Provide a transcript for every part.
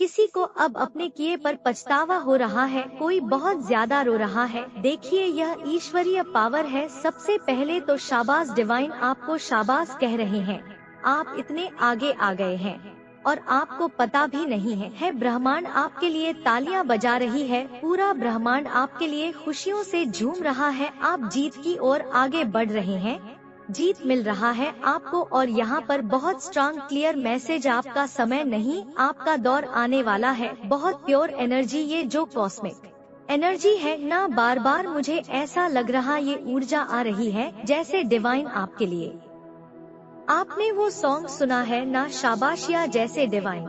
किसी को अब अपने किए पर पछतावा हो रहा है, कोई बहुत ज्यादा रो रहा है। देखिए यह ईश्वरीय पावर है। सबसे पहले तो शाबाश डिवाइन, आपको शाबाश कह रहे हैं। आप इतने आगे आ गए हैं और आपको पता भी नहीं है। ब्रह्मांड आपके लिए तालियां बजा रही है, पूरा ब्रह्मांड आपके लिए खुशियों से झूम रहा है। आप जीत की ओर आगे बढ़ रहे हैं, जीत मिल रहा है आपको। और यहाँ पर बहुत स्ट्रांग क्लियर मैसेज, आपका समय नहीं, आपका दौर आने वाला है। बहुत प्योर एनर्जी, ये जो कॉस्मिक एनर्जी है ना, बार बार मुझे ऐसा लग रहा ये ऊर्जा आ रही है जैसे डिवाइन आपके लिए। आपने वो सॉन्ग सुना है ना, शाबाशिया, जैसे डिवाइन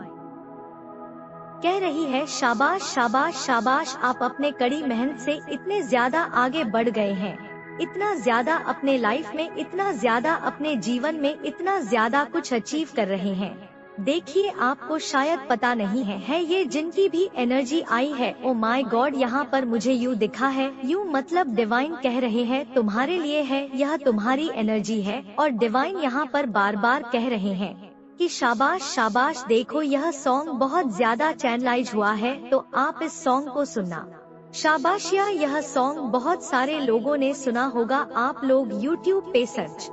कह रही है शाबाश शाबाश शाबाश। आप अपने कड़ी मेहनत से इतने ज्यादा आगे बढ़ गए हैं, इतना ज्यादा अपने लाइफ में, इतना ज्यादा अपने जीवन में, इतना ज्यादा कुछ अचीव कर रहे हैं। देखिए आपको शायद पता नहीं है ये जिनकी भी एनर्जी आई है। ओ माय गॉड, यहाँ पर मुझे यू दिखा है, यू मतलब डिवाइन कह रहे हैं तुम्हारे लिए है, यह तुम्हारी एनर्जी है। और डिवाइन यहाँ पर बार बार कह रहे हैं कि शाबाश शाबाश। देखो यह सॉन्ग बहुत ज्यादा चैनलाइज हुआ है, तो आप इस सॉन्ग को सुनना। शाबाशिया, यह सॉन्ग बहुत सारे लोगों ने सुना होगा। आप लोग YouTube पे सर्च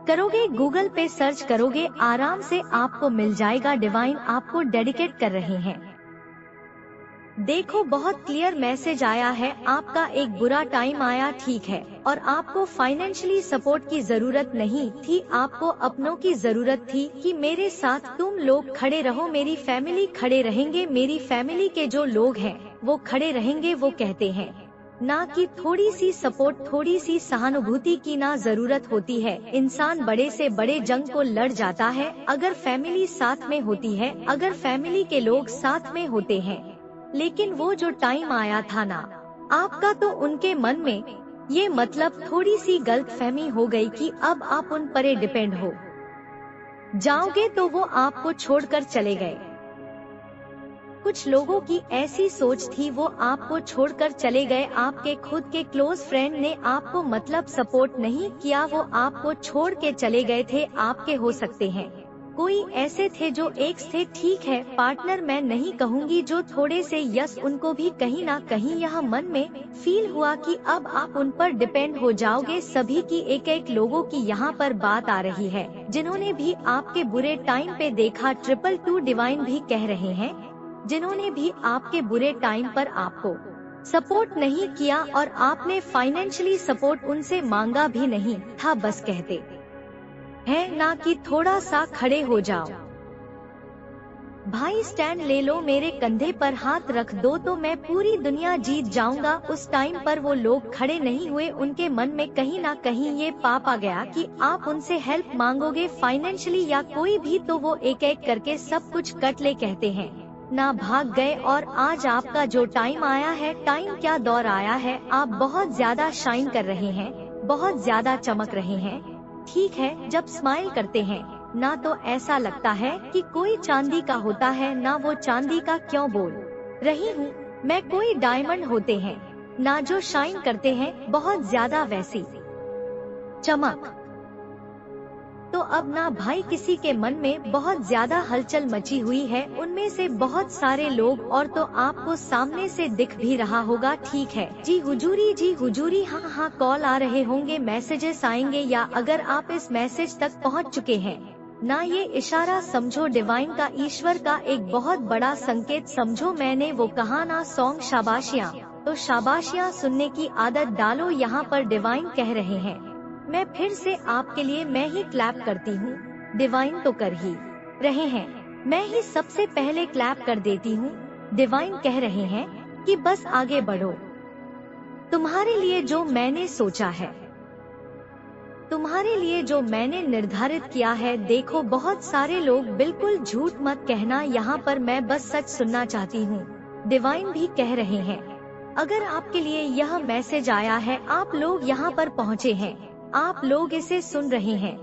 करोगे, गूगल पे सर्च करोगे, आराम से आपको मिल जाएगा। डिवाइन आपको डेडिकेट कर रहे हैं। देखो बहुत क्लियर मैसेज आया है, आपका एक बुरा टाइम आया, ठीक है, और आपको फाइनेंशियली सपोर्ट की जरूरत नहीं थी, आपको अपनों की जरूरत थी कि मेरे साथ तुम लोग खड़े रहो, मेरी फैमिली खड़े रहेंगे, मेरी फैमिली के जो लोग हैं वो खड़े रहेंगे। वो कहते हैं ना कि थोड़ी सी सपोर्ट, थोड़ी सी सहानुभूति की ना जरूरत होती है। इंसान बड़े से बड़े जंग को लड़ जाता है अगर फैमिली साथ में होती है, अगर फैमिली के लोग साथ में होते हैं। लेकिन वो जो टाइम आया था ना आपका, तो उनके मन में ये मतलब थोड़ी सी गलतफहमी हो गई कि अब आप उन पर डिपेंड हो जाओगे, तो वो आपको छोड़कर चले गए। कुछ लोगों की ऐसी सोच थी, वो आपको छोड़कर चले गए। आपके खुद के क्लोज फ्रेंड ने आपको मतलब सपोर्ट नहीं किया, वो आपको छोड़ के चले गए थे। आपके हो सकते हैं कोई ऐसे थे जो एक्स थे, ठीक है, पार्टनर मैं नहीं कहूँगी, जो थोड़े से यस, उनको भी कहीं ना कहीं यह मन में फील हुआ कि अब आप उन पर डिपेंड हो जाओगे। सभी की एक एक लोगों की यहाँ पर बात आ रही है जिन्होंने भी आपके बुरे टाइम पे देखा। 222 डिवाइन भी कह रहे हैं जिन्होंने भी आपके बुरे टाइम पर आपको सपोर्ट नहीं किया और आपने फाइनेंशियली सपोर्ट उनसे मांगा भी नहीं था, बस कहते हैं ना कि थोड़ा सा खड़े हो जाओ भाई, स्टैंड ले लो, मेरे कंधे पर हाथ रख दो तो मैं पूरी दुनिया जीत जाऊंगा। उस टाइम पर वो लोग खड़े नहीं हुए, उनके मन में कहीं ना कहीं ये पाप आ गया कि आप उनसे हेल्प मांगोगे फाइनेंशियली या कोई भी, तो वो एक एक करके सब कुछ कट ले, कहते हैं ना, भाग गए। और आज आपका जो टाइम आया है, टाइम क्या दौर आया है, आप बहुत ज्यादा शाइन कर रहे हैं, बहुत ज्यादा चमक रहे हैं। ठीक है, जब स्माइल करते हैं ना तो ऐसा लगता है कि कोई चांदी का होता है ना, वो चांदी का क्यों बोल रही हूँ मैं, कोई डायमंड होते हैं ना जो शाइन करते हैं बहुत ज्यादा वैसी चमक। तो अब ना भाई किसी के मन में बहुत ज्यादा हलचल मची हुई है, उनमें से बहुत सारे लोग, और तो आपको सामने से दिख भी रहा होगा, ठीक है जी हुजूरी, जी हुजूरी, हाँ हाँ, कॉल आ रहे होंगे, मैसेजेस आएंगे, या अगर आप इस मैसेज तक पहुंच चुके हैं ना, ये इशारा समझो डिवाइन का, ईश्वर का एक बहुत बड़ा संकेत समझो। मैंने वो कहा ना सॉन्ग शाबाशियाँ, तो शाबाशियाँ सुनने की आदत डालो। यहाँ पर डिवाइन कह रहे हैं, मैं फिर से आपके लिए मैं ही क्लैप करती हूँ, डिवाइन तो कर ही रहे हैं, मैं ही सबसे पहले क्लैप कर देती हूँ। डिवाइन कह रहे हैं कि बस आगे बढ़ो, तुम्हारे लिए जो मैंने सोचा है, तुम्हारे लिए जो मैंने निर्धारित किया है। देखो बहुत सारे लोग, बिल्कुल झूठ मत कहना, यहाँ पर मैं बस सच सुनना चाहती हूँ। डिवाइन भी कह रहे हैं अगर आपके लिए यह मैसेज आया है, आप लोग यहाँ पर पहुँचे हैं, आप लोग इसे सुन रहे हैं,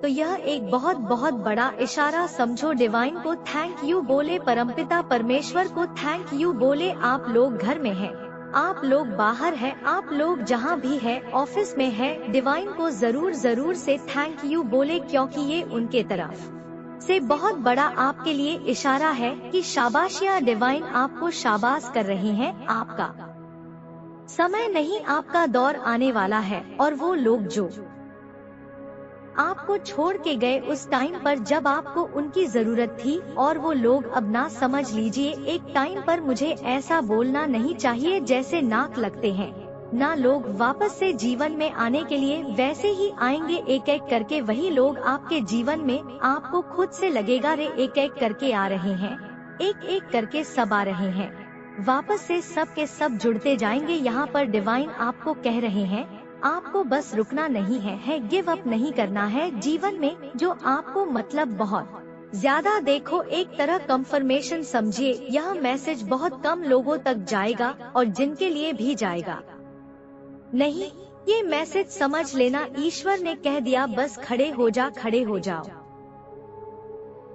तो यह एक बहुत बहुत बड़ा इशारा समझो। डिवाइन को थैंक यू बोले, परमपिता परमेश्वर को थैंक यू बोले। आप लोग घर में हैं, आप लोग बाहर हैं, आप लोग जहाँ भी है, ऑफिस में है, डिवाइन को जरूर जरूर से थैंक यू बोले, क्योंकि ये उनके तरफ से बहुत बड़ा आपके लिए इशारा है कि शाबाशिया डिवाइन आपको शाबाश कर रहे हैं। आपका समय नहीं, आपका दौर आने वाला है। और वो लोग जो आपको छोड़ के गए उस टाइम पर जब आपको उनकी जरूरत थी, और वो लोग अब ना, समझ लीजिए एक टाइम पर, मुझे ऐसा बोलना नहीं चाहिए जैसे नाक लगते हैं ना, लोग वापस से जीवन में आने के लिए वैसे ही आएंगे एक एक करके। वही लोग आपके जीवन में, आपको खुद से लगेगा रे एक एक करके आ रहे हैं, एक एक करके सब आ रहे हैं, वापस से सब के सब जुड़ते जाएंगे। यहाँ पर डिवाइन आपको कह रहे हैं आपको बस रुकना नहीं है, गिव अप नहीं करना है जीवन में जो आपको मतलब बहुत ज्यादा। देखो एक तरह कंफर्मेशन समझिए, यह मैसेज बहुत कम लोगों तक जाएगा और जिनके लिए भी जाएगा नहीं, ये मैसेज समझ लेना ईश्वर ने कह दिया बस खड़े हो जा, खड़े हो जाओ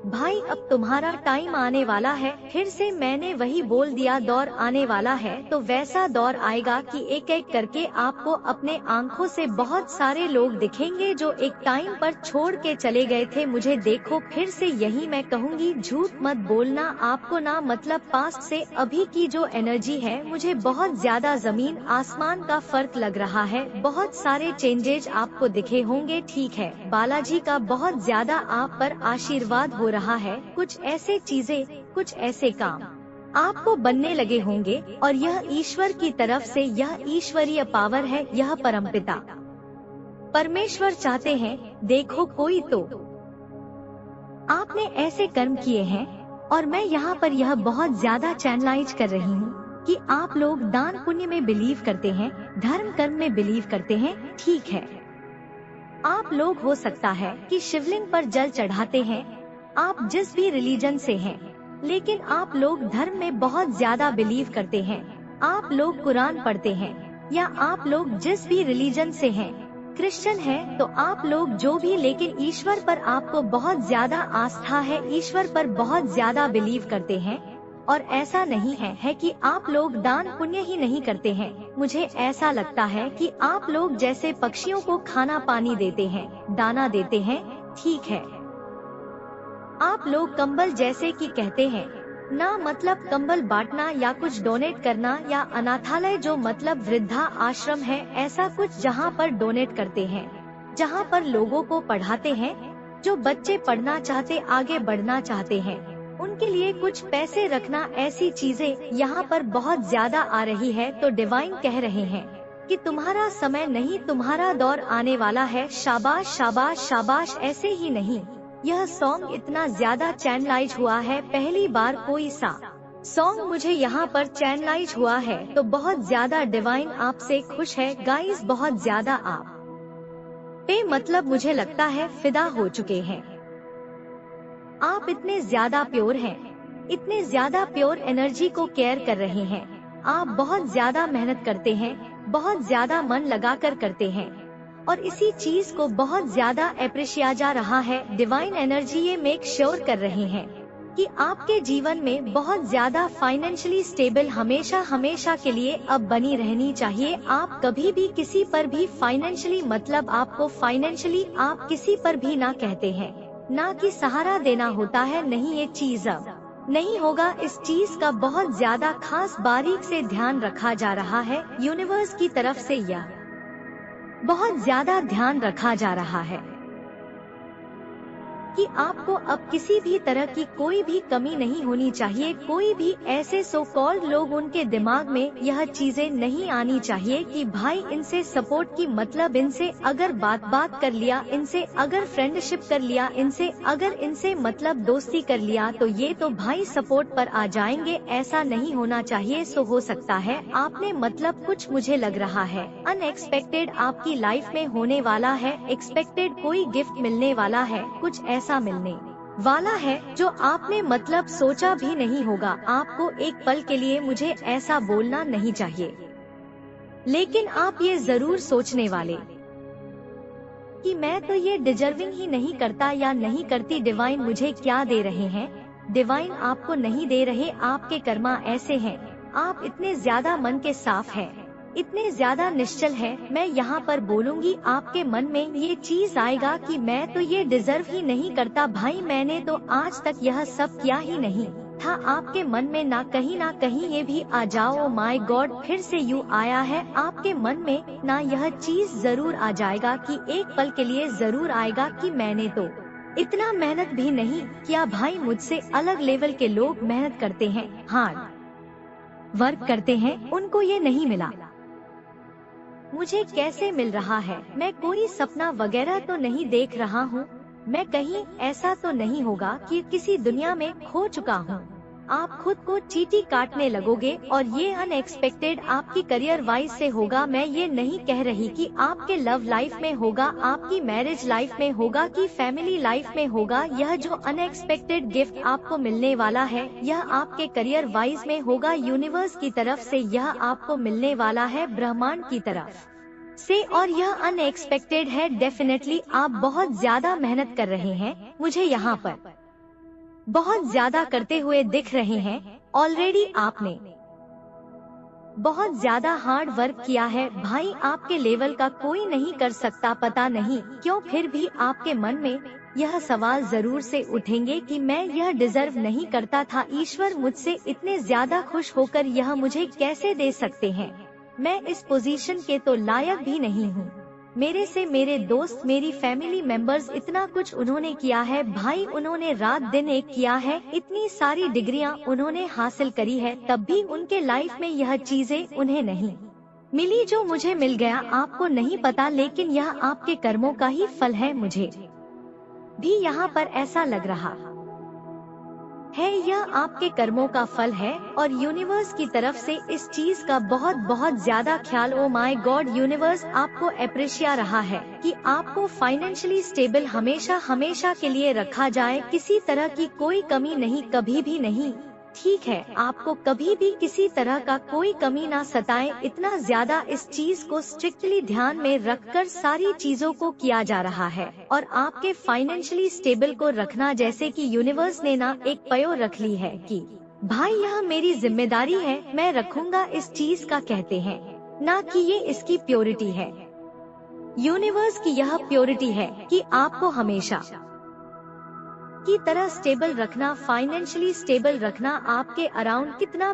भाई, अब तुम्हारा टाइम आने वाला है। फिर से मैंने वही बोल दिया, दौर आने वाला है तो वैसा दौर आएगा कि एक एक करके आपको अपने आंखों से बहुत सारे लोग दिखेंगे जो एक टाइम पर छोड़ के चले गए थे। मुझे देखो, फिर से यही मैं कहूँगी, झूठ मत बोलना। आपको ना मतलब पास्ट से अभी की जो एनर्जी है, मुझे बहुत ज्यादा जमीन आसमान का फर्क लग रहा है। बहुत सारे चेंजेज आपको दिखे होंगे, ठीक है, बालाजी का बहुत ज्यादा आप पर आशीर्वाद हो रहा है। कुछ ऐसे चीजें, कुछ ऐसे काम आपको बनने लगे होंगे और यह ईश्वर की तरफ से, यह ईश्वरीय पावर है, यह परमपिता परमेश्वर चाहते हैं। देखो कोई तो आपने ऐसे कर्म किए हैं, और मैं यहाँ पर यह बहुत ज्यादा चैनलाइज कर रही हूँ कि आप लोग दान पुण्य में बिलीव करते हैं, धर्म कर्म में बिलीव करते हैं, ठीक है। आप लोग हो सकता है कि शिवलिंग पर जल चढ़ाते हैं, आप जिस भी रिलीजन से हैं, लेकिन आप लोग धर्म में बहुत ज्यादा बिलीव करते हैं। आप लोग कुरान पढ़ते हैं, या आप लोग जिस भी रिलीजन से हैं, क्रिश्चियन हैं, तो आप लोग जो भी, लेकिन ईश्वर पर आपको बहुत ज्यादा आस्था है, ईश्वर पर बहुत ज्यादा बिलीव करते हैं। और ऐसा नहीं है कि आप लोग दान पुण्य ही नहीं करते हैं। मुझे ऐसा लगता है कि आप लोग जैसे पक्षियों को खाना पानी देते हैं, दाना देते हैं, ठीक है। आप लोग कंबल जैसे कि कहते हैं ना, मतलब कंबल बांटना या कुछ डोनेट करना, या अनाथालय जो मतलब वृद्धा आश्रम है, ऐसा कुछ जहाँ पर डोनेट करते हैं, जहाँ पर लोगों को पढ़ाते हैं, जो बच्चे पढ़ना चाहते, आगे बढ़ना चाहते हैं, उनके लिए कुछ पैसे रखना, ऐसी चीजें यहाँ पर बहुत ज्यादा आ रही है। तो डिवाइन कह रहे हैं कि तुम्हारा समय नहीं, तुम्हारा दौर आने वाला है। शाबाश शाबाश शाबाश। ऐसे ही नहीं, यह सॉन्ग इतना ज्यादा चैनलाइज हुआ है, पहली बार कोई सा सॉन्ग मुझे यहाँ पर चैनलाइज हुआ है, तो बहुत ज्यादा डिवाइन आपसे खुश है गाइस, बहुत ज्यादा आप पे मतलब मुझे लगता है फिदा हो चुके हैं। आप इतने ज्यादा प्योर हैं, इतने ज्यादा प्योर एनर्जी को केयर कर रहे हैं। आप बहुत ज्यादा मेहनत करते हैं, बहुत ज्यादा मन लगाकर करते हैं, और इसी चीज को बहुत ज्यादा अप्रिशिएट जा रहा है। डिवाइन एनर्जी ये मेक श्योर कर रहे हैं कि आपके जीवन में बहुत ज्यादा फाइनेंशियली स्टेबल हमेशा हमेशा के लिए अब बनी रहनी चाहिए। आप कभी भी किसी पर भी फाइनेंशियली, मतलब आपको फाइनेंशियली आप किसी पर भी ना कहते हैं, ना कि सहारा देना होता है, नहीं, ये चीज अब नहीं होगा। इस चीज का बहुत ज्यादा खास बारीक से ध्यान रखा जा रहा है, यूनिवर्स की तरफ से यह बहुत ज्यादा ध्यान रखा जा रहा है कि आपको अब किसी भी तरह की कोई भी कमी नहीं होनी चाहिए। कोई भी ऐसे सो कॉल्ड लोग, उनके दिमाग में यह चीजें नहीं आनी चाहिए कि भाई इनसे सपोर्ट की मतलब, इनसे अगर बात कर लिया, इनसे अगर फ्रेंडशिप कर लिया, इनसे अगर इनसे मतलब दोस्ती कर लिया, तो ये तो भाई सपोर्ट पर आ जाएंगे। ऐसा नहीं होना चाहिए। सो हो सकता है आपने मतलब कुछ, मुझे लग रहा है अनएक्सपेक्टेड आपकी लाइफ में होने वाला है, एक्सपेक्टेड कोई गिफ्ट मिलने वाला है, कुछ ऐसा मिलने वाला है जो आपने मतलब सोचा भी नहीं होगा। आपको एक पल के लिए, मुझे ऐसा बोलना नहीं चाहिए, लेकिन आप ये जरूर सोचने वाले कि मैं तो ये डिजर्विंग ही नहीं करता या नहीं करती, डिवाइन मुझे क्या दे रहे हैं। डिवाइन आपको नहीं दे रहे, आपके कर्मा ऐसे हैं, आप इतने ज्यादा मन के साफ हैं, इतने ज्यादा निश्चल है, मैं यहाँ पर बोलूँगी आपके मन में ये चीज आएगा कि मैं तो ये डिजर्व ही नहीं करता भाई, मैंने तो आज तक यह सब किया ही नहीं था। आपके मन में ना कहीं ये भी आ जाओ, माय गॉड फिर से यू आया है आपके मन में ना, यह चीज जरूर आ जाएगा कि एक पल के लिए जरूर आएगा कि मैंने तो इतना मेहनत भी नहीं किया भाई, मुझसे अलग लेवल के लोग मेहनत करते हैं, हार्ड वर्क करते हैं, उनको ये नहीं मिला, मुझे कैसे मिल रहा है। मैं कोई सपना वगैरह तो नहीं देख रहा हूँ, मैं कहीं ऐसा तो नहीं होगा कि किसी दुनिया में खो चुका हूँ। आप खुद को चींटी काटने लगोगे और ये अनएक्सपेक्टेड आपकी करियर वाइज से होगा। मैं ये नहीं कह रही कि आपके लव लाइफ में होगा, आपकी मैरिज लाइफ में होगा कि फैमिली लाइफ में होगा। यह जो अनएक्सपेक्टेड गिफ्ट आपको मिलने वाला है यह आपके करियर वाइज में होगा। यूनिवर्स की तरफ से यह आपको मिलने वाला है, ब्रह्मांड की तरफ से, और यह अनएक्सपेक्टेड है। डेफिनेटली आप बहुत ज्यादा मेहनत कर रहे हैं, मुझे यहाँ पर बहुत ज्यादा करते हुए दिख रहे हैं। ऑलरेडी आपने बहुत ज्यादा हार्ड वर्क किया है भाई, आपके लेवल का कोई नहीं कर सकता। पता नहीं क्यों फिर भी आपके मन में यह सवाल जरूर से उठेंगे कि मैं यह डिजर्व नहीं करता था, ईश्वर मुझसे इतने ज्यादा खुश होकर यह मुझे कैसे दे सकते हैं, मैं इस पोजीशन के तो लायक भी नहीं हूँ। मेरे से मेरे दोस्त, मेरी फैमिली मेंबर्स, इतना कुछ उन्होंने किया है भाई, उन्होंने रात दिन एक किया है, इतनी सारी डिग्रियां उन्होंने हासिल करी है, तब भी उनके लाइफ में यह चीजें उन्हें नहीं मिली जो मुझे मिल गया। आपको नहीं पता, लेकिन यह आपके कर्मों का ही फल है। मुझे भी यहाँ पर ऐसा लग रहा है यह आपके कर्मों का फल है और यूनिवर्स की तरफ से इस चीज का बहुत बहुत ज्यादा ख्याल। ओ माय गॉड, यूनिवर्स आपको अप्रिशिएट रहा है कि आपको फाइनेंशियली स्टेबल हमेशा के लिए रखा जाए, किसी तरह की कोई कमी नहीं, कभी भी नहीं, ठीक है। आपको कभी भी किसी तरह का कोई कमी ना सताए, इतना ज्यादा इस चीज को स्ट्रिक्टली ध्यान में रखकर सारी चीजों को किया जा रहा है। और आपके फाइनेंशियली स्टेबल को रखना, जैसे कि यूनिवर्स ने ना एक पयो रख ली है कि भाई यह मेरी जिम्मेदारी है, मैं रखूंगा इस चीज का, कहते हैं ना कि ये इसकी प्योरिटी है। यूनिवर्स की यह प्योरिटी है कि आपको हमेशा की तरह स्टेबल रखना, फाइनेंशियली स्टेबल रखना। आपके अराउंड कितना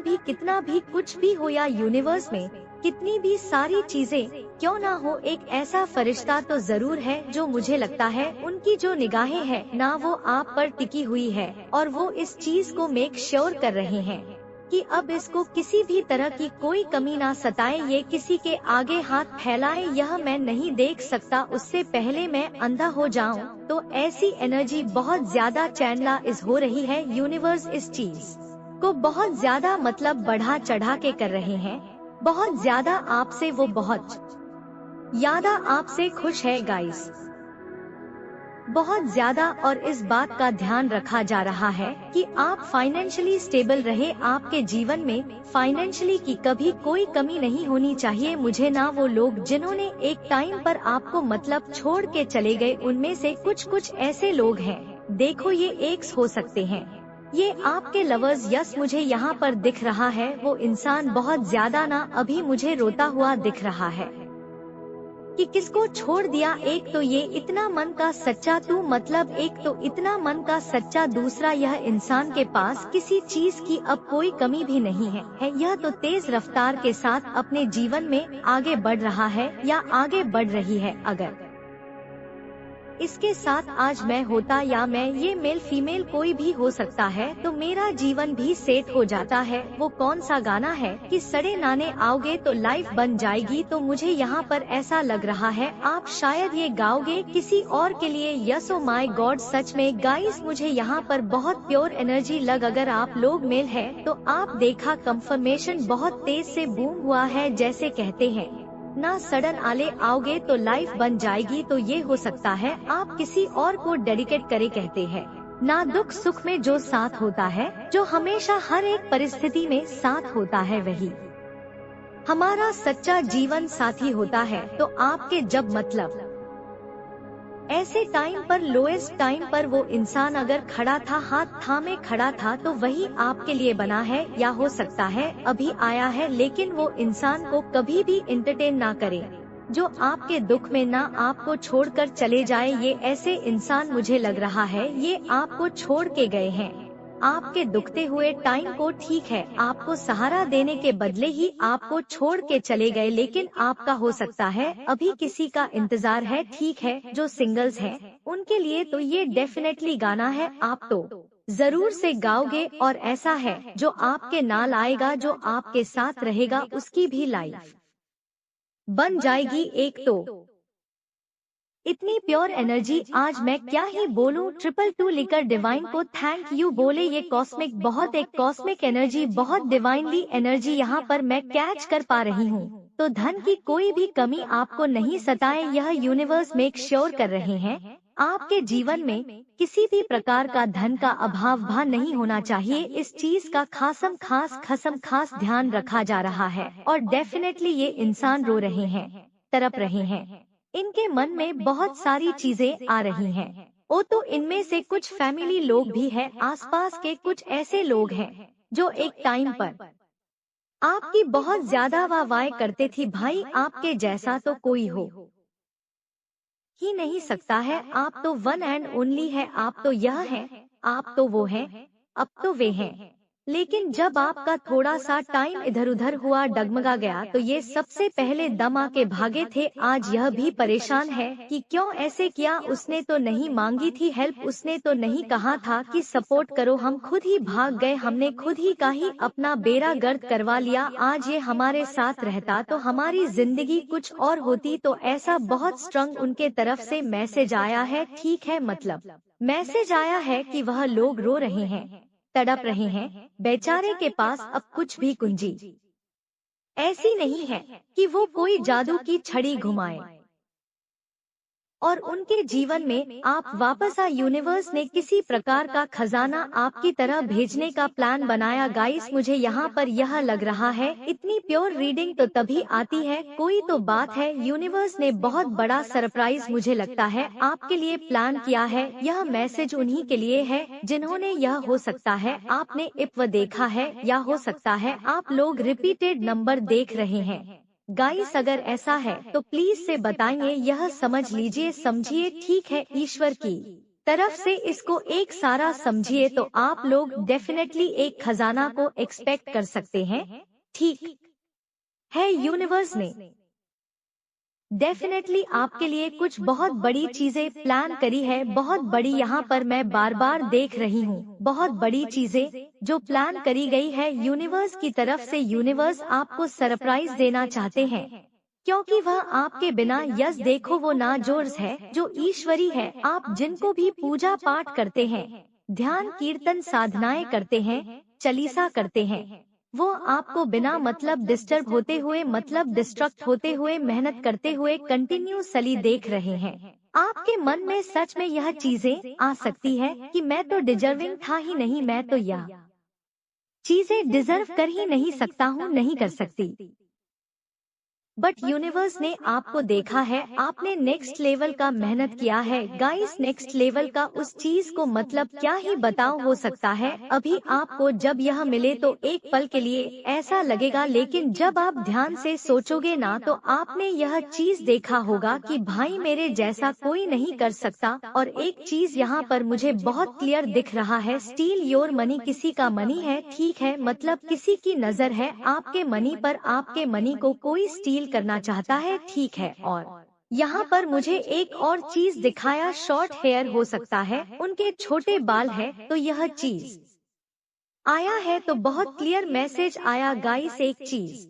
भी कुछ भी हो या यूनिवर्स में कितनी भी सारी चीजें क्यों ना हो, एक ऐसा फरिश्ता तो जरूर है जो मुझे लगता है उनकी जो निगाहें हैं ना वो आप पर टिकी हुई है और वो इस चीज को मेक श्योर कर रहे हैं कि अब इसको किसी भी तरह की कोई कमी ना सताए, ये किसी के आगे हाथ फैलाए यह मैं नहीं देख सकता, उससे पहले मैं अंधा हो जाऊं। तो ऐसी एनर्जी बहुत ज्यादा चैनलाइज हो रही है। यूनिवर्स इस चीज को बहुत ज्यादा मतलब बढ़ा चढ़ा के कर रहे हैं, बहुत ज्यादा आपसे, वो बहुत ज्यादा आपसे खुश है गाइस, बहुत ज्यादा। और इस बात का ध्यान रखा जा रहा है कि आप फाइनेंशियली स्टेबल रहे, आपके जीवन में फाइनेंशियली की कभी कोई कमी नहीं होनी चाहिए। मुझे ना वो लोग जिन्होंने एक टाइम पर आपको मतलब छोड़ के चले गए, उनमें से कुछ ऐसे लोग हैं, देखो ये एक्स हो सकते हैं, ये आपके लवर्स, यस मुझे यहाँ पर दिख रहा है वो इंसान बहुत ज्यादा ना अभी मुझे रोता हुआ दिख रहा है कि किसको छोड़ दिया। एक तो ये इतना मन का सच्चा तू, मतलब एक तो इतना मन का सच्चा, दूसरा यह इंसान के पास किसी चीज की अब कोई कमी भी नहीं है। यह तो तेज रफ्तार के साथ अपने जीवन में आगे बढ़ रहा है या आगे बढ़ रही है। अगर इसके साथ आज मैं होता या मैं, ये मेल फीमेल कोई भी हो सकता है, तो मेरा जीवन भी सेट हो जाता है। वो कौन सा गाना है कि सड़े नाने आओगे तो लाइफ बन जाएगी, तो मुझे यहाँ पर ऐसा लग रहा है आप शायद ये गाओगे किसी और के लिए। यस ओ माय गॉड, सच में गाइस मुझे यहाँ पर बहुत प्योर एनर्जी लग। अगर आप लोग मेल है तो आप देखा कंफर्मेशन बहुत तेज से बूम हुआ है, जैसे कहते हैं ना सडन आले आओगे तो लाइफ बन जाएगी, तो ये हो सकता है आप किसी और को डेडिकेट करे, कहते हैं ना दुख सुख में जो साथ होता है, जो हमेशा हर एक परिस्थिति में साथ होता है, वही हमारा सच्चा जीवन साथी होता है। तो आपके जब मतलब ऐसे टाइम पर, लोएस्ट टाइम पर वो इंसान अगर खड़ा था, हाथ थामे खड़ा था, तो वही आपके लिए बना है, या हो सकता है अभी आया है, लेकिन वो इंसान को कभी भी एंटरटेन ना करे, जो आपके दुख में ना आपको छोड़कर चले जाए। ये ऐसे इंसान मुझे लग रहा है ये आपको छोड़ के गए हैं, आपके दुखते हुए टाइम को, ठीक है, आपको सहारा देने के बदले ही आपको छोड़ के चले गए, लेकिन आपका हो सकता है अभी किसी का इंतजार है, ठीक है। जो सिंगल्स हैं उनके लिए तो ये डेफिनेटली गाना है, आप तो जरूर से गाओगे, और ऐसा है जो आपके नाल आएगा, जो आपके साथ रहेगा, उसकी भी लाइफ बन जाएगी एक। तो इतनी प्योर एनर्जी, आज मैं क्या ही बोलूं। 222 लिकर डिवाइन को थैंक यू बोले, ये कॉस्मिक, बहुत एक कॉस्मिक एनर्जी, बहुत डिवाइनली एनर्जी यहाँ पर मैं कैच कर पा रही हूँ। तो धन की कोई भी कमी आपको नहीं सताए, यह यूनिवर्स मेक श्योर कर रहे हैं। आपके जीवन में किसी भी प्रकार का धन का अभाव भा नहीं होना चाहिए, इस चीज का खसम खास ध्यान रखा जा रहा है। और डेफिनेटली ये इंसान रो रहे हैं, तड़प रहे हैं, इनके मन में बहुत सारी चीजें आ रही हैं। ओ तो इनमें से कुछ फैमिली लोग भी हैं, आसपास के कुछ ऐसे लोग हैं जो एक टाइम पर आपकी बहुत ज्यादा वाह करते थी, भाई आपके जैसा तो कोई हो ही नहीं सकता है, आप तो वन एंड ओनली है, आप तो यह है, आप तो वो है, अब तो वे हैं। लेकिन जब आपका थोड़ा सा टाइम इधर उधर हुआ, डगमगा गया, तो ये सबसे पहले दम आके भागे थे। आज यह भी परेशान है कि क्यों ऐसे किया, उसने तो नहीं मांगी थी हेल्प, उसने तो नहीं कहा था कि सपोर्ट करो, हम खुद ही भाग गए, हमने खुद ही का ही अपना बेड़ा गर्क करवा लिया। आज ये हमारे साथ रहता तो हमारी जिंदगी कुछ और होती। तो ऐसा बहुत स्ट्रॉन्ग उनके तरफ से मैसेज आया है, ठीक है, मतलब मैसेज आया है कि वह लोग रो रहे हैं, तड़प रहे हैं, बेचारे के पास अब कुछ भी कुंजी ऐसी नहीं है कि वो कोई जादू की छड़ी घुमाए और उनके जीवन में आप वापस आ। यूनिवर्स ने किसी प्रकार का खजाना आपकी तरह भेजने का प्लान बनाया। गाइस, मुझे यहाँ पर यह लग रहा है, इतनी प्योर रीडिंग तो तभी आती है, कोई तो बात है। यूनिवर्स ने बहुत बड़ा सरप्राइज मुझे लगता है आपके लिए प्लान किया है। यह मैसेज उन्हीं के लिए है जिन्होंने, यह हो सकता है आपने इप्व देखा है, या हो सकता है आप लोग रिपीटेड नंबर देख रहे हैं। गाइस, अगर ऐसा है तो प्लीज से बताइए, यह समझ लीजिए, समझिए, ठीक है, ईश्वर की तरफ से इसको एक सारा समझिए, तो आप लोग डेफिनेटली एक खजाना को एक्सपेक्ट कर सकते हैं, ठीक है। यूनिवर्स ने डेफिनेटली आपके लिए कुछ बहुत बड़ी चीजें प्लान करी है, बहुत बड़ी, यहाँ पर मैं बार बार देख रही हूँ, बहुत बड़ी चीजें जो प्लान करी गई है यूनिवर्स की तरफ से। यूनिवर्स आपको सरप्राइज देना चाहते हैं, क्योंकि वह आपके बिना, यस देखो, वो ना जोर्स है जो ईश्वरी है। आप जिनको भी पूजा पाठ करते हैं, ध्यान कीर्तन साधनाएं करते हैं, चालीसा करते हैं, वो आपको बिना मतलब डिस्टर्ब होते हुए, मतलब डिस्ट्रक्ट होते हुए, मेहनत करते हुए कंटिन्यूसली देख रहे हैं। आपके मन में सच में यह चीजें आ सकती है कि मैं तो डिजर्विंग था ही नहीं, मैं तो यह चीजें डिजर्व कर ही नहीं सकता हूँ, नहीं कर सकती। बट यूनिवर्स ने आपको देखा है, आपने नेक्स्ट लेवल का मेहनत किया है। गाइस, नेक्स्ट लेवल का उस चीज को मतलब क्या ही बताओ, हो सकता है अभी आपको जब यह मिले तो एक पल के लिए ऐसा लगेगा, लेकिन जब आप ध्यान से सोचोगे ना, तो आपने यह चीज देखा होगा कि भाई मेरे जैसा कोई नहीं कर सकता। और एक चीज यहाँ पर मुझे बहुत क्लियर दिख रहा है, स्टील योर मनी, किसी का मनी है, ठीक है, मतलब किसी की नजर है आपके मनी पर, आपके मनी को कोई स्टील करना चाहता है, ठीक है। और यहाँ पर मुझे एक और चीज दिखाया, शॉर्ट हेयर हो सकता है, उनके छोटे बाल है, तो यह चीज आया है, तो बहुत क्लियर मैसेज आया। गाइस, एक चीज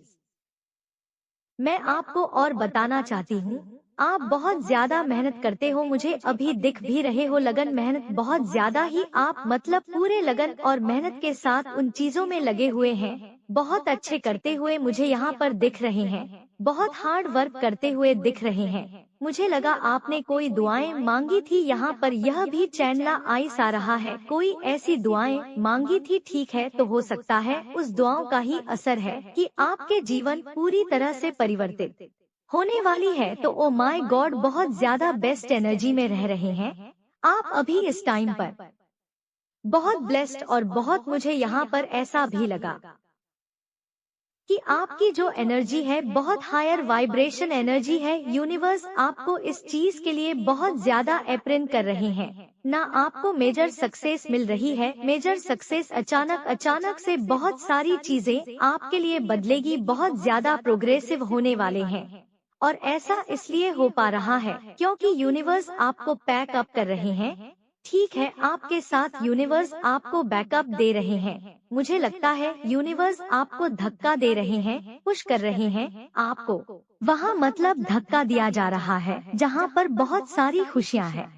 मैं आपको और बताना चाहती हूँ, आप बहुत ज्यादा मेहनत करते हो, मुझे अभी दिख भी रहे हो, लगन मेहनत बहुत ज्यादा ही, आप मतलब पूरे लगन और मेहनत के साथ उन चीजों में लगे हुए हैं, बहुत अच्छे करते हुए मुझे यहाँ पर दिख रहे हैं, बहुत हार्ड वर्क करते हुए दिख रहे हैं। मुझे लगा आपने कोई दुआएं मांगी थी, यहाँ पर यह भी चैनला आइस आ रहा है, कोई ऐसी दुआएं मांगी थी, ठीक है। तो हो सकता है उस दुआओं का ही असर है कि आपके जीवन पूरी तरह से परिवर्तित होने वाली है, तो ओ माय गॉड बहुत ज्यादा बेस्ट एनर्जी में रह रहे हैं आप अभी इस टाइम पर। बहुत ब्लेस्ड, और बहुत मुझे यहाँ पर ऐसा भी लगा कि आपकी जो एनर्जी है बहुत हायर वाइब्रेशन एनर्जी है। यूनिवर्स आपको इस चीज के लिए बहुत ज्यादा अप्रेन कर रहे हैं ना। आपको मेजर सक्सेस मिल रही है, मेजर सक्सेस अचानक से बहुत सारी चीजें आपके लिए बदलेगी, बहुत ज्यादा प्रोग्रेसिव होने वाले हैं। और ऐसा इसलिए हो पा रहा है क्योंकि यूनिवर्स आपको पैक अप कर रहे हैं। ठीक है, आपके साथ यूनिवर्स आपको बैकअप दे रहे हैं। मुझे लगता है यूनिवर्स आपको धक्का दे रहे हैं, पुश कर रहे हैं आपको। वहाँ मतलब धक्का दिया जा रहा है जहाँ पर बहुत सारी खुशियाँ हैं।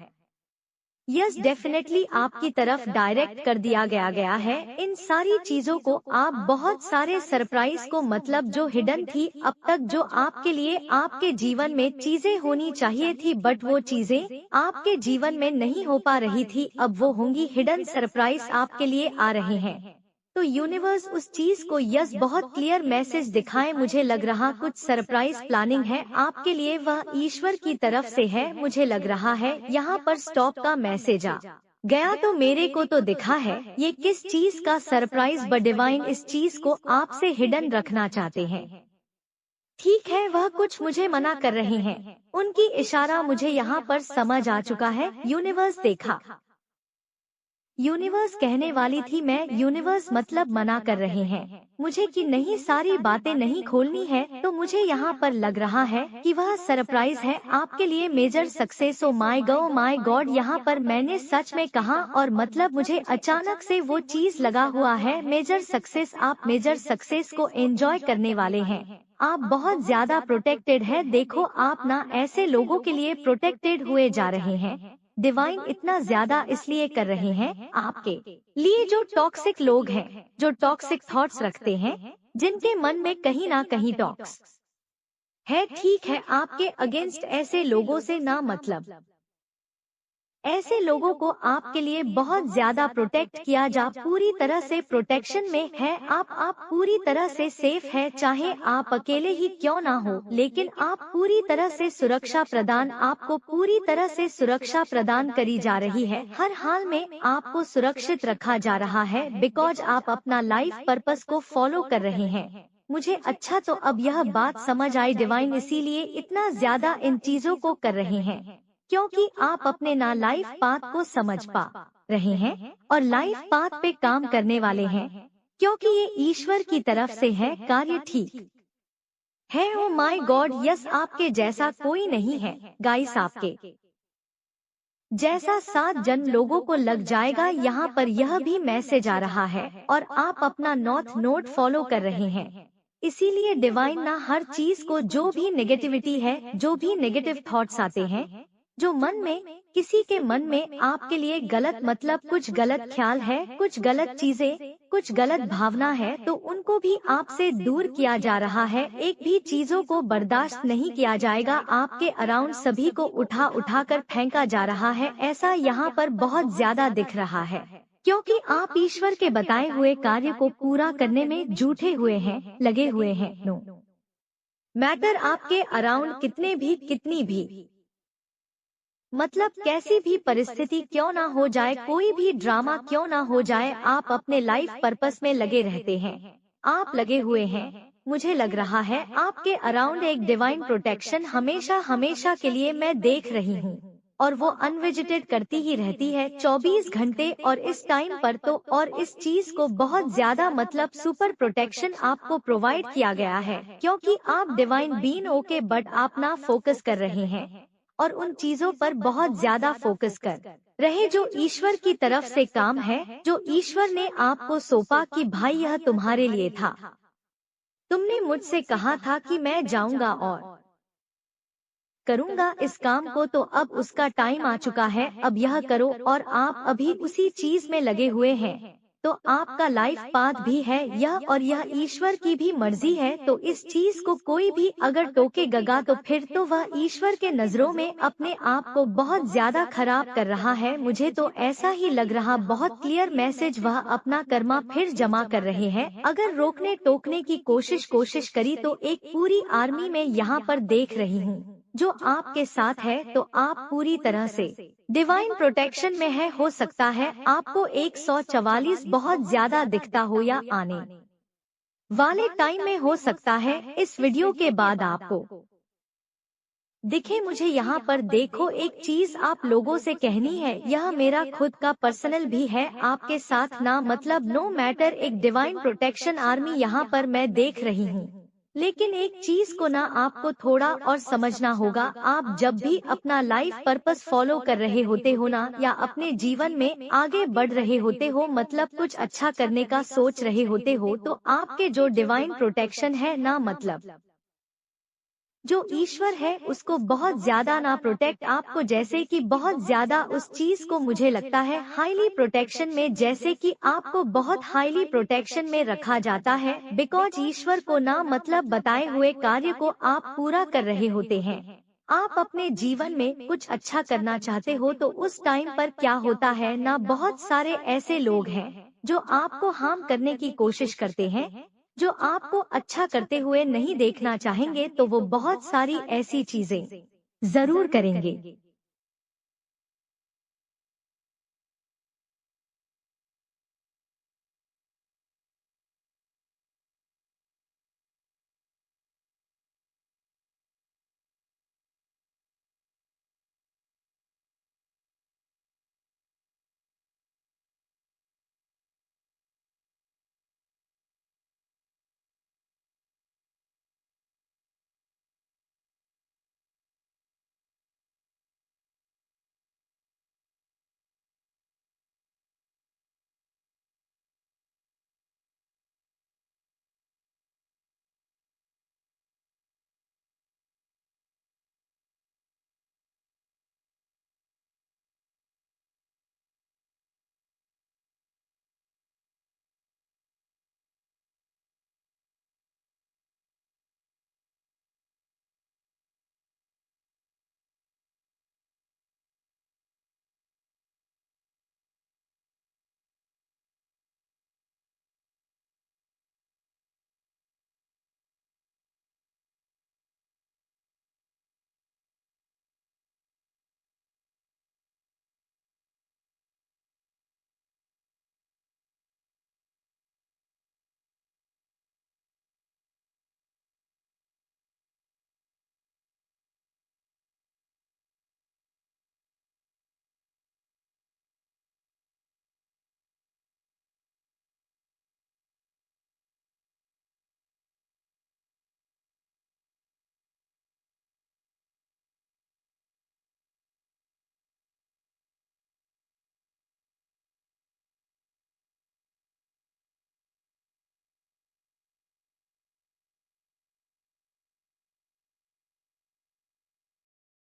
यस, डेफिनेटली आपकी तरफ डायरेक्ट कर दिया गया है इन सारी चीजों को। आप बहुत सारे सरप्राइज को, मतलब जो हिडन थी अब तक, जो आपके लिए आपके जीवन में चीजें होनी चाहिए थी बट वो चीजें आपके जीवन में नहीं हो पा रही थी, अब वो होंगी। हिडन सरप्राइज आपके लिए आ रहे हैं। तो यूनिवर्स उस चीज को यस बहुत क्लियर मैसेज दिखाए। मुझे लग रहा कुछ सरप्राइज प्लानिंग है आपके लिए, वह ईश्वर की तरफ से है। मुझे लग रहा है यहाँ पर स्टॉप का मैसेज आ गया, तो मेरे को तो दिखा है ये किस चीज का सरप्राइज, बट डिवाइन इस चीज को आपसे हिडन रखना चाहते हैं। ठीक है, वह कुछ मुझे मना कर रहे हैं, उनकी इशारा मुझे यहाँ पर समझ आ चुका है। यूनिवर्स देखा, यूनिवर्स कहने वाली थी मैं, यूनिवर्स मतलब मना कर रहे हैं मुझे कि नहीं, सारी बातें नहीं खोलनी है। तो मुझे यहाँ पर लग रहा है कि वह सरप्राइज है आपके लिए, major success. Oh my god, यहाँ पर मैंने सच में कहा, और मतलब मुझे अचानक से वो चीज लगा हुआ है, मेजर सक्सेस। आप मेजर सक्सेस को एंजॉय करने वाले हैं। आप बहुत ज्यादा प्रोटेक्टेड है। देखो, आप ना ऐसे लोगों के लिए प्रोटेक्टेड हुए जा रहे हैं। डिवाइन इतना ज्यादा इसलिए कर रहे हैं आपके लिए, जो टॉक्सिक लोग हैं, जो टॉक्सिक थॉट्स रखते हैं, जिनके मन में कहीं ना कहीं टॉक्स है। ठीक है, आपके अगेंस्ट ऐसे लोगों से ना, मतलब ऐसे लोगों को आपके लिए बहुत ज्यादा प्रोटेक्ट किया जा, पूरी तरह से प्रोटेक्शन में है। आप पूरी तरह से सेफ है, चाहे आप अकेले ही क्यों ना हो, लेकिन आप पूरी तरह से सुरक्षा प्रदान, आपको पूरी तरह से सुरक्षा प्रदान करी जा रही है। हर हाल में आपको सुरक्षित रखा जा रहा है, बिकॉज आप अपना लाइफ पर्पस को फॉलो कर रहे हैं। मुझे अच्छा, तो अब यह बात समझ आई, डिवाइन इसीलिए इतना ज्यादा इन चीजों को कर रहे हैं क्योंकि आप अपने ना लाइफ पाथ को समझ पा रहे हैं और लाइफ पाथ पे काम करने वाले हैं, क्योंकि ये ईश्वर की तरफ से है। कार्य ठीक है। ओ माय गॉड, यस, आपके जैसा कोई नहीं है गाइस, आपके जैसा 7 जन लोगों को लग जाएगा। यहाँ पर यह भी मैसेज आ रहा है, और आप अपना नॉर्थ नोड फॉलो कर रहे हैं। इसीलिए डिवाइन ना हर चीज को, जो भी नेगेटिविटी है, जो भी नेगेटिव थॉट्स आते हैं, जो मन में, किसी के मन में आपके लिए गलत, मतलब कुछ गलत ख्याल है, कुछ गलत चीजें, कुछ गलत भावना है, तो उनको भी आपसे दूर किया जा रहा है। एक भी चीजों को बर्दाश्त नहीं किया जाएगा। आपके अराउंड सभी को उठा कर फेंका जा रहा है। ऐसा यहाँ पर बहुत ज्यादा दिख रहा है, क्योंकि आप ईश्वर के बताए हुए कार्य को पूरा करने में जुटे हुए हैं, लगे हुए हैं। नो मैटर आपके अराउंड कितनी भी मतलब कैसी भी परिस्थिति क्यों ना हो जाए, कोई भी ड्रामा क्यों ना हो जाए, आप अपने लाइफ पर्पस में लगे रहते हैं। आप लगे हुए हैं। मुझे लग रहा है आपके अराउंड एक डिवाइन प्रोटेक्शन हमेशा के लिए मैं देख रही हूँ, और वो अनविजिटेड करती ही रहती है 24 घंटे। और इस टाइम पर तो, और इस चीज को बहुत ज्यादा, मतलब सुपर प्रोटेक्शन आपको प्रोवाइड किया गया है, क्योंकि आप डिवाइन बीन ओके, बट आप ना फोकस कर रहे हैं और उन चीजों पर बहुत ज्यादा फोकस कर रहे जो ईश्वर की तरफ से काम है, जो ईश्वर ने आपको सौंपा कि भाई यह तुम्हारे लिए था। तुमने मुझसे कहा था कि मैं जाऊंगा और करूंगा इस काम को, तो अब उसका टाइम आ चुका है, अब यह करो। और आप अभी उसी चीज में लगे हुए हैं। तो आपका लाइफ पाथ भी है यह, और यह ईश्वर की भी मर्जी है। तो इस चीज को कोई भी अगर टोकेगा तो फिर तो वह ईश्वर के नजरों में अपने आप को बहुत ज्यादा खराब कर रहा है। मुझे तो ऐसा ही लग रहा, बहुत क्लियर मैसेज, वह अपना कर्मा फिर जमा कर रहे हैं। अगर रोकने टोकने की कोशिश करी तो एक पूरी आर्मी में यहाँ पर देख रही हूँ जो आपके साथ है। तो आप पूरी तरह से डिवाइन प्रोटेक्शन में है। हो सकता है आपको 144 बहुत ज्यादा दिखता हो या आने वाले टाइम में हो सकता है इस वीडियो के बाद आपको दिखे। मुझे यहाँ पर देखो, एक चीज आप लोगों से कहनी है, यह मेरा खुद का पर्सनल भी है आपके साथ ना, मतलब नो मैटर, एक डिवाइन प्रोटेक्शन आर्मी यहाँ पर मैं देख रही हूँ। लेकिन एक चीज को ना आपको थोड़ा और समझना होगा, आप जब भी अपना लाइफ पर्पस फॉलो कर रहे होते हो ना, या अपने जीवन में आगे बढ़ रहे होते हो, मतलब कुछ अच्छा करने का सोच रहे होते हो, तो आपके जो डिवाइन प्रोटेक्शन है ना, मतलब जो ईश्वर है उसको बहुत ज्यादा ना प्रोटेक्ट आपको, जैसे कि बहुत ज्यादा उस चीज को मुझे लगता है हाईली प्रोटेक्शन में, जैसे कि आपको बहुत हाईली प्रोटेक्शन में रखा जाता है। बिकॉज ईश्वर को ना मतलब बताए हुए कार्य को आप पूरा कर रहे होते हैं। आप अपने जीवन में कुछ अच्छा करना चाहते हो तो उस टाइम पर क्या होता है ना, बहुत सारे ऐसे लोग हैं जो आपको हार्म करने की कोशिश करते हैं, जो आपको अच्छा करते हुए नहीं देखना चाहेंगे, तो वो बहुत सारी ऐसी चीजें जरूर करेंगे।